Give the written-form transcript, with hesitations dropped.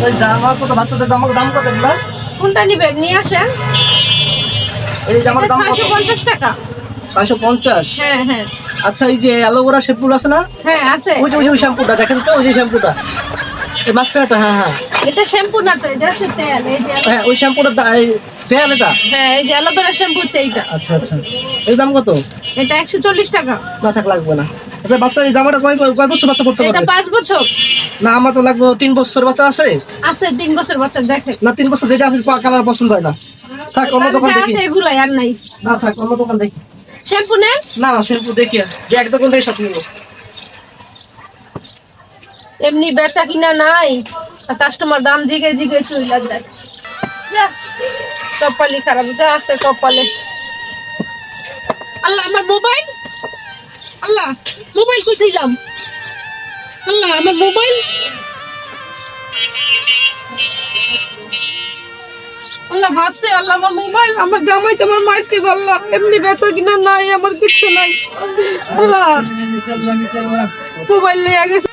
ওই জামা কত, বাচ্চাদের জামা দাম কত এগুলা? কোনটা নিবেন নিয়ে আসেন। এই জামার দাম কত? 650 টাকা। 650? হ্যাঁ হ্যাঁ আচ্ছা, এই যে অ্যালোভেরা শ্যাম্পু আছে না? হ্যাঁ আছে। ওই শ্যাম্পুটা দেখেন তো, ওই যে শ্যাম্পুটা, এই মাঝখানেটা। হ্যাঁ হ্যাঁ এটা শ্যাম্পু না তো, এটা হচ্ছে তেল। এই যে হ্যাঁ, ওই শ্যাম্পুটার তেল এটা? হ্যাঁ, এই যে অ্যালোভেরা শ্যাম্পু হচ্ছে এইটা। আচ্ছা আচ্ছা, এর দাম কত? এটা 140 টাকা। না থাক, লাগবে না। আচ্ছা, বাচ্চা এই জামাটা কয় কয় বছর বাচ্চা পড়তে এটা পারবে? 5 বছর না, আমার তো লাগবে 3 বছর বাচ্চা আছে। আছে। 3 বছর বাচ্চা দেখে না, 3 বছর যেটা আছে কালার পছন্দ হয় না। থাক, অন্য দোকান দেখি। আছে এগুলাই আর নাই। না থাক, অন্য দোকান দেখি। শ্যাম্পু নেন। না না, শ্যাম্পু দেখি, যে এক দোকান থেকে সাথে নিবো। এমনি বেচা কিনা নাই, কাস্টমার দাম জিগে জিগে চইলা যায়। যা, কপালি খারাপ, যা আছে কপালে। আল্লাহ, আমার মোবাইল, আল্লাহ মোবাইল কই থইলাম, আল্লাহ আমার মোবাইল, আল্লাহ ভাগছে, আল্লাহ আমার মোবাইল, আমার জামাই আমার মারতে পারলাম। এমনি বেচা কিনা নাই, আমার কিচ্ছু নাই। আল্লাহ মোবাইল নিয়ে গেছে।